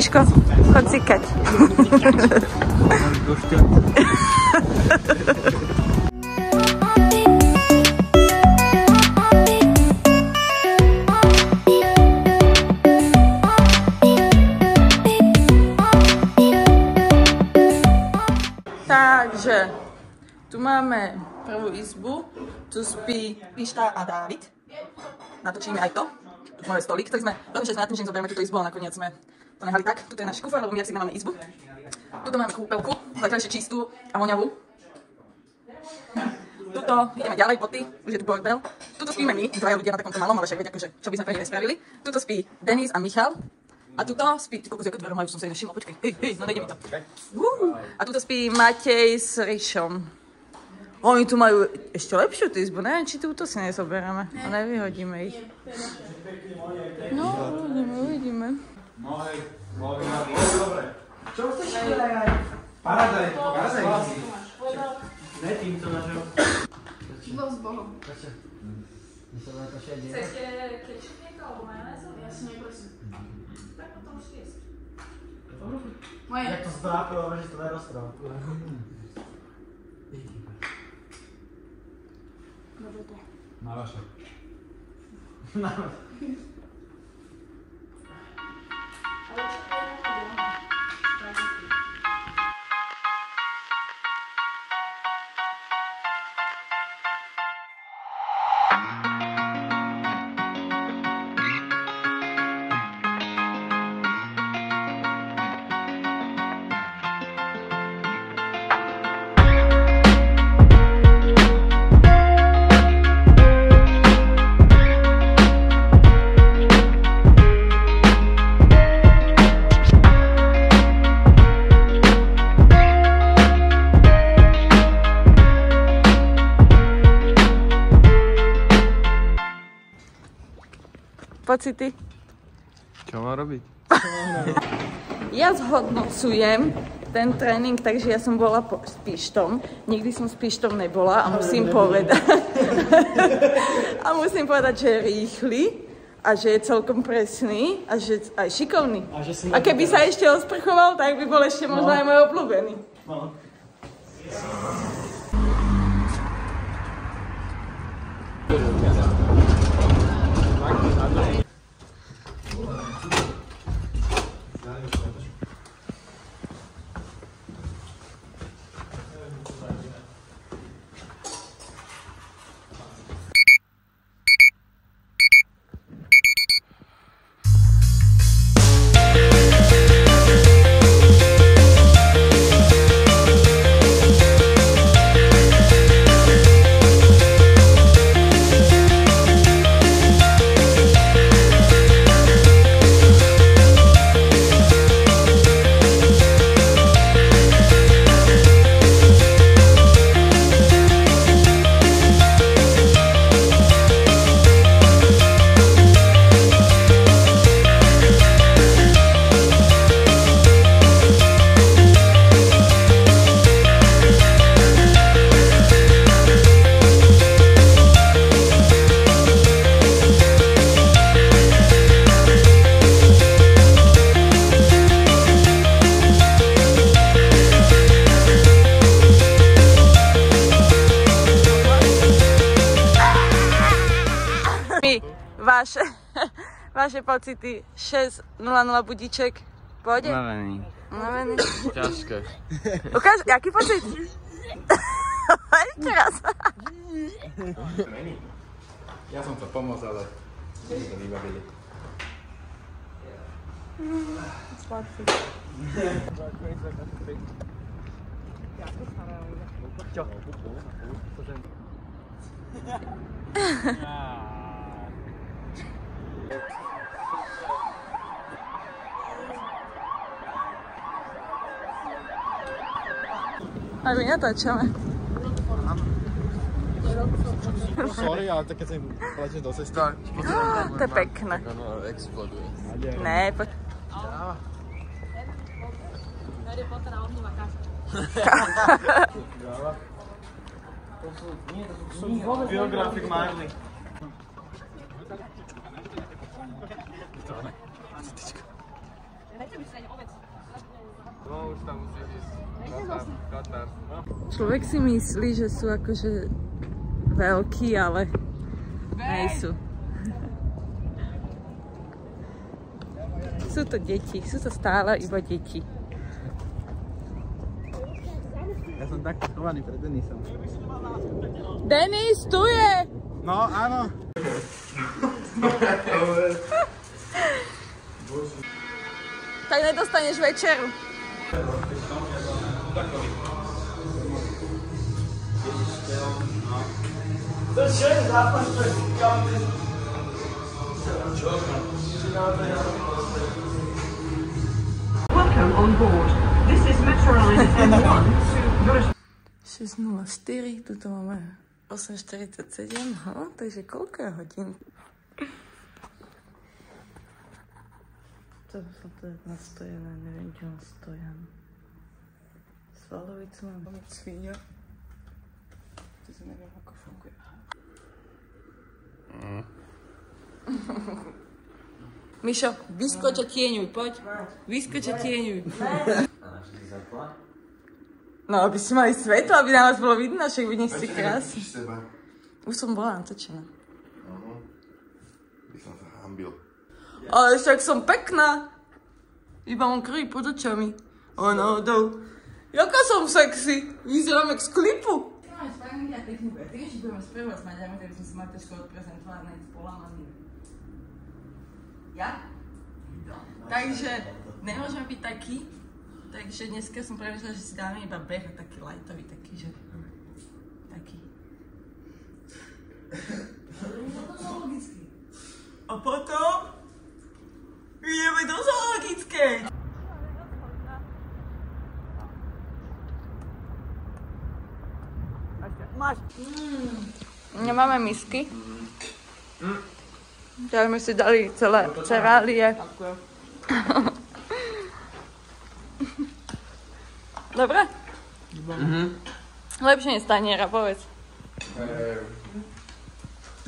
Miško, chod cikať. Takže, tu máme prvú izbu, tu spí Pišta a Dávid. Natočíme aj to. Tu máme stolík, ktorý sme veľmi čas nad tým, že zoberieme túto izbu, ale nakoniec sme to nehali tak. Tuto je náš kufr, lebo my asi nemáme izbu. Tuto máme kúpeľku, zatiaľ ešte čistú a voňavú. Tuto ideme ďalej, boty, už je tu bordel. Tuto spíme my, dvaja ľudia na takomto malom, ale však veď akože, čo by sme pre ne nespravili. Tuto spí Denis a Michal. A tuto spí, ty kokos, ako dverom majú, som sa aj nevšimol, počkej, no nejde mi to. A tuto spí Matej s Rišom. Oni tu majú ešte lepšiu tú izbu, neviem, či túto si nezoberieme a nevyhodíme ich. No, uvidíme. Dobre. Čo chceš povedať? Paradaj. Ne týmto našeho. Iba s Bohom. Chcete kečup niekto alebo majonézu? Ja si neprosím. Tak potom už jesť. Moje. Jak to zdrápilo, že to neroztrval. Dobre to. Na vaše. Pocity? Čo mám robiť? Ja zhodnocujem ten tréning, takže ja som bola s Pištom. Nikdy som s Pištom nebola a musím povedať, že je rýchly a že je celkom presný a že aj šikovný. A keby sa ešte osprchoval, tak by bol ešte možno aj môj obľúbený. No. Vaše pocity, 6:00 budíček, pôjde? Unavený. Unavený? Ťažké. Ukáž, jaký pocit? Ešte raz. Ja som to pomôcť, ale sme to vybavili. Sladký. Čo? A my natáčame. Sorry, ale tak keď sa im plečeš do cesty. To je pekné. Tak ono exploduje. Ne, Harry Potter a ohňová kaša. Biographic Miley. No už tam musíš ísť. Katar. človek si myslí, že sú akože veľkí, ale nejsú. Sú to deti, sú to stále iba deti. Ja som tak schovaný pred Denisom. Denis, tu je! No, áno. Tak nedostaneš večeru. To je schön, zápas, to je Welcome on board. This is Metroline M1 to 6:04, tuto máme 8:47, takže koľko je hodín? To je nastojené, neviem, čo mám stojan. Svalovicu mám svíňa. To si neviem, ako funguje. Mišo, vyskoč a tieňuj, poď. Vyskoč a tieňuj. No, aby ste mali svetlo, aby na vás bolo vidno, však vy dnes ste krásni. Už som bola natočená. By som sa hambil. Ale však som pekná. Iba mám krví pod očami. O náhodou. Jaká som sexy. Vyzerám jak z klipu. Máme spájanie a techniku. A ty ešte budeme spievať s Maďarmi, tak som si mali trošku odprezentovať na polamaný. Ja? Takže nemôžeme byť taký. Takže dneska som premýšľala, že si dáme iba beh taký lightový, taký, že... Taký. A potom... ideme do zoologickej! Máš. Nemáme misky. Tak sme si dali celé cerálie. Dobre? Lepšie než taniera, povedz.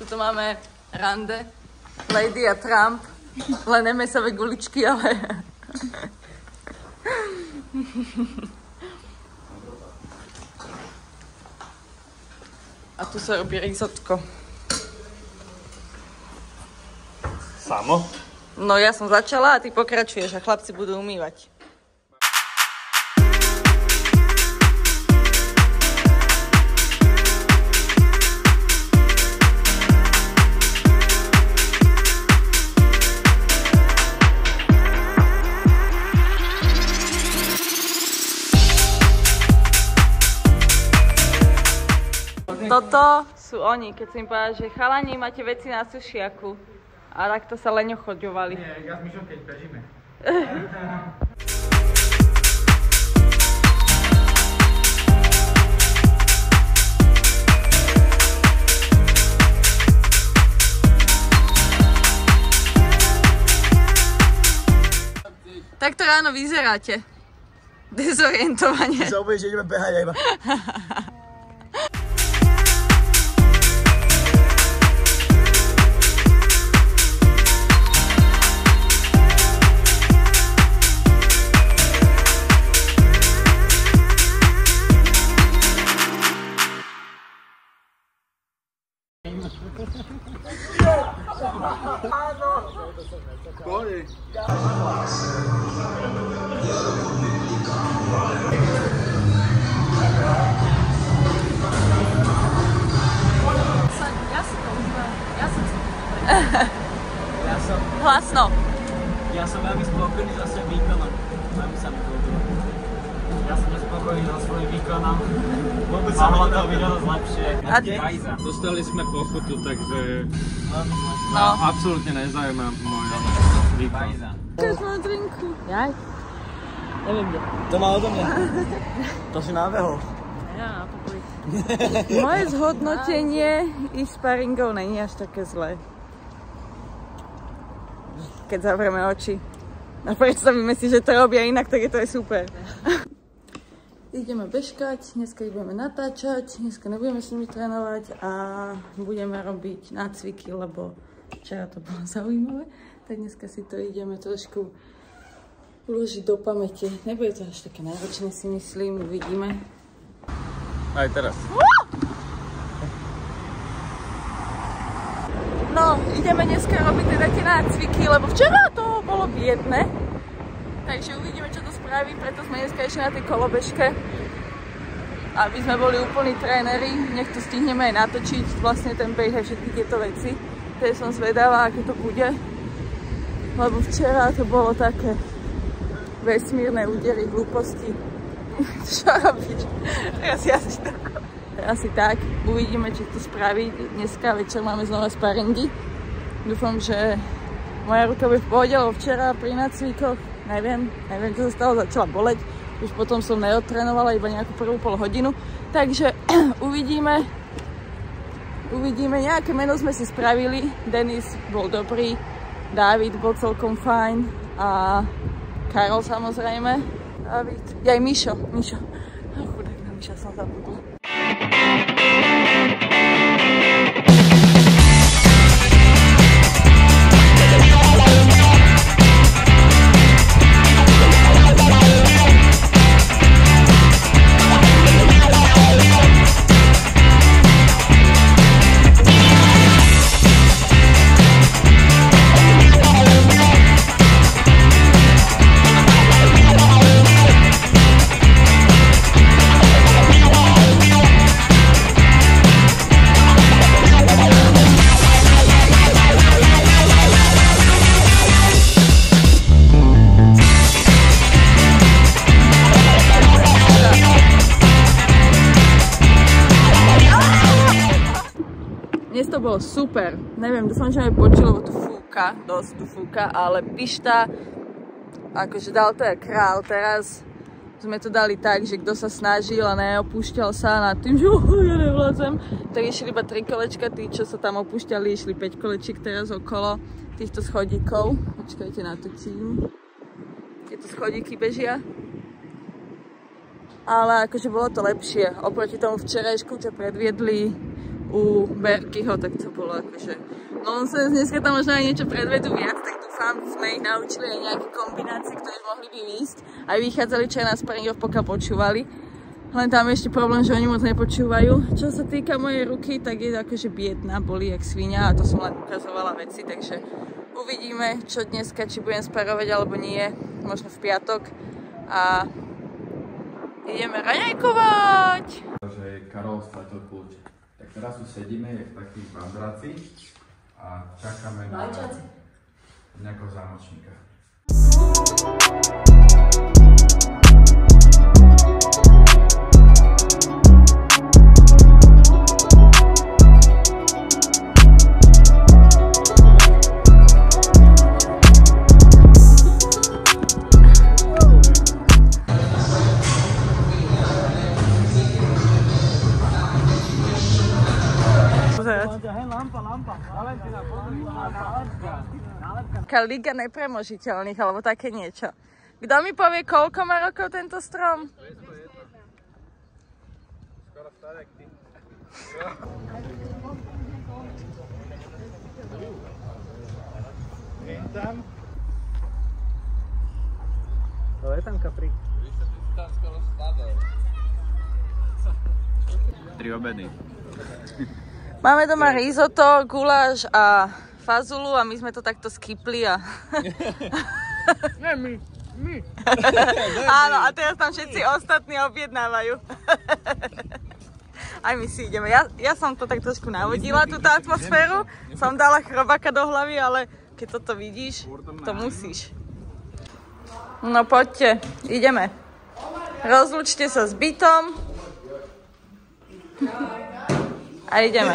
Tuto máme rande, Lady a Trump, len nemesové guličky, ale... A tu sa robí risotko. Samo? No ja som začala a ty pokračuješ a chlapci budú umývať. Toto sú oni, keď si im povedal, že chalani, máte veci na sušiaku. A takto sa leňo choďovali. Nie, ja s Mišom keď bežíme. Takto ráno vyzeráte. Dezorientovanie. Sa obuješ, že ideme behať aj iba. Hlasno. Ja som veľmi spokojný so svojím výkonom. Veľmi sa mi ľúbilo. Ja som nespokojný so svojím výkonom. Mohlo to byť dosť lepšie. Dostali sme pokutu, takže No. absolútne nezaujíma môj výkon. Keď mám drinku. Jaj. Neviem kde. To má odo mňa. To si nábehol. Ja na pokoj. Moje zhodnotenie ich sparingov není až také zlé. Keď zavrieme oči. A predstavíme si, že to robia inak, tak je to aj super. Ideme bežkať, dneska budeme natáčať, dneska nebudeme s nimi trénovať a budeme robiť nácviky, lebo včera to bolo zaujímavé. Tak dneska si to ideme trošku uložiť do pamäte. Nebude to až také náročné, si myslím, uvidíme. Aj teraz. No, ideme dneska robiť teda tie nácviky, lebo včera to bolo biedne. Takže uvidíme, čo to spraví, preto sme dneska ešte na tej kolobežke. Aby sme boli úplní tréneri, nech to stihneme aj natočiť, vlastne ten beh a všetky tieto veci. Takže som zvedavá, aké to bude. Lebo včera to bolo také vesmírne údery, hlúposti. Čo robiť? Asi tak. Uvidíme, čo to spraví. Dneska večer máme znova sparingy. Dúfam, že moja ruka bude v pohode, lebo včera pri nácvikoch neviem, čo sa stalo, začala boleť. Už potom som neodtrénovala iba nejakú prvú pol hodinu. Takže uvidíme. Nejaké meno sme si spravili. Denis bol dobrý, Dávid bol celkom fajn a Karol samozrejme. Dávid. Aj Mišo. Chudák na Miša som zabudla. Dnes to bolo super, neviem, dúfam, že mi počulo, lebo tu fúka, dosť tu fúka, ale Pišta, akože dal to je král, teraz sme to dali tak, že kto sa snažil a neopúšťal sa nad tým, že ja nevládzem, tak išli iba 3 kolečka, tí, čo sa tam opúšťali, išli 5 kolečiek teraz okolo týchto schodíkov. Počkajte, natočím. Tieto schodíky bežia. Ale akože bolo to lepšie, oproti tomu včerajšku, čo predviedli u Berkyho, tak to bolo akože nonsens. Dneska tam možno aj niečo predvedú viac, tak dúfam, sme ich naučili aj nejaké kombinácie, ktoré mohli by výjsť. Aj vychádzali čo aj na sparingoch, pokiaľ počúvali. Len tam je ešte problém, že oni moc nepočúvajú. Čo sa týka mojej ruky, tak je akože biedna, bolí jak svinia a to som len ukazovala veci, takže uvidíme, čo dneska, či budem sparovať alebo nie, možno v piatok. A ideme raňajkovať! Že Karol stratil kľúč. Tak teraz tu sedíme, je v takých bandráci a čakáme na nejakého zámočníka. Liga nepremožiteľných, alebo také niečo. Kto mi povie, koľko má rokov tento strom? Skoro staré ty. Tam. To je tam kaprík. Tam skoro spadol. 3 obedy. Máme doma risotto, guláš a fazulu a my sme to takto skipli a... Nie, my. Áno, a teraz tam všetci ostatní objednávajú. Aj my si ideme. Ja som to tak trošku navodila, túto atmosféru. Som dala chrobáka do hlavy, ale keď toto vidíš, to musíš. No poďte, ideme. Rozlúčte sa s bytom. A ideme.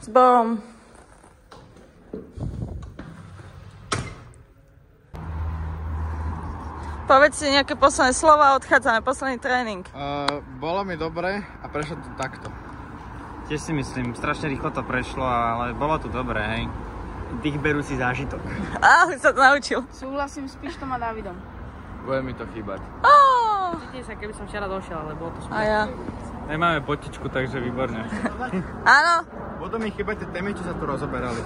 S Bohom. Povedz si nejaké posledné slova a odchádzame. Posledný tréning. Bolo mi dobre a prešlo to takto. Tiež si myslím, strašne rýchlo to prešlo, ale bolo to dobré, hej. Dých berúci zážitok. Už sa to naučil. Súhlasím s Pištom a Dávidom. Bude mi to chýbať. Cítim sa, keby som včera došiel, ale bolo to super. A ja. Nemáme potičku, takže výborne. Áno. Budú mi chýbať tie témy, čo sa tu rozoberali.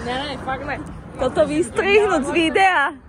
Ne, fakt ne. Toto vystrihnúť z videa.